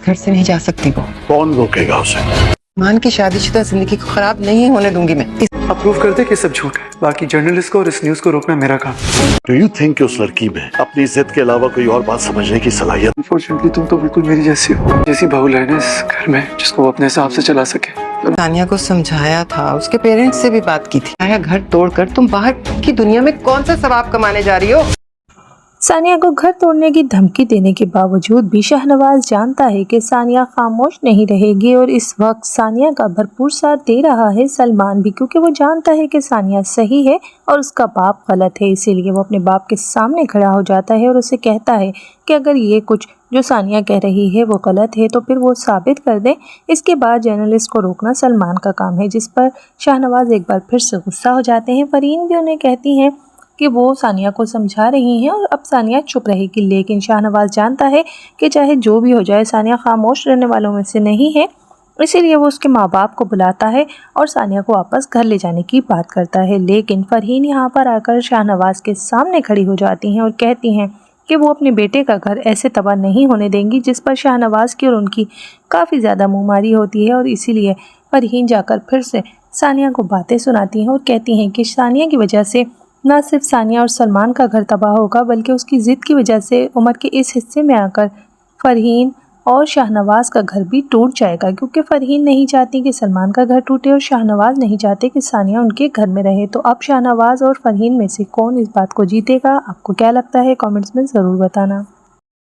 घर से नहीं जा सकती वो। कौन रोकेगा उसे? मान की शादीशुदा जिंदगी को खराब नहीं होने दूंगी मैं। अप्रूव करते कि सब झूठ है, बाकी जर्नलिस्ट को और इस न्यूज को रोकना मेरा काम। डू यू थिंक कि उस लड़की में अपनी इज्जत के अलावा कोई और बात समझने की सलाहियत? अनफॉर्चुनेटली तुम तो बिल्कुल मेरी जैसी हो, जैसी बहू लाए ना इस घर में, जिसको वो अपने हिसाब से चला सके। तानिया को समझाया था, उसके पेरेंट्स से भी बात की थी। आया घर तोड़कर तुम बाहर की दुनिया में कौन सा सवाब कमाने जा रही हो? सानिया को घर तोड़ने की धमकी देने के बावजूद भी शाहनवाज जानता है कि सानिया खामोश नहीं रहेगी और इस वक्त सानिया का भरपूर साथ दे रहा है सलमान भी, क्योंकि वो जानता है कि सानिया सही है और उसका बाप गलत है। इसीलिए वो अपने बाप के सामने खड़ा हो जाता है और उसे कहता है कि अगर ये कुछ जो सानिया कह रही है वो गलत है तो फिर वो साबित कर दें। इसके बाद जर्नलिस्ट को रोकना सलमान का काम है, जिस पर शाहनवाज एक बार फिर से गुस्सा हो जाते हैं। फरहीन भी उन्हें कहती हैं कि वो सानिया को समझा रही हैं और अब सानिया चुप रहेगी, लेकिन शाहनवाज जानता है कि चाहे जो भी हो जाए सानिया खामोश रहने वालों में से नहीं है। इसीलिए वो उसके माँ बाप को बुलाता है और सानिया को वापस घर ले जाने की बात करता है। लेकिन फरहीन यहाँ पर आकर शाहनवाज के सामने खड़ी हो जाती हैं और कहती हैं कि वो अपने बेटे का घर ऐसे तबाह नहीं होने देंगी, जिस पर शाहनवाज की और उनकी काफ़ी ज़्यादा मुँहमारी होती है। और इसीलिए फरहीन जाकर फिर से सानिया को बातें सुनाती हैं और कहती हैं कि सानिया की वजह से न सिर्फ सानिया और सलमान का घर तबाह होगा, बल्कि उसकी ज़िद की वजह से उम्र के इस हिस्से में आकर फरहीन और शाहनवाज का घर भी टूट जाएगा, क्योंकि फरहीन नहीं चाहती कि सलमान का घर टूटे और शाहनवाज नहीं चाहते कि सानिया उनके घर में रहे। तो अब शाहनवाज और फरहीन में से कौन इस बात को जीतेगा? आपको क्या लगता है? कमेंट्स में ज़रूर बताना।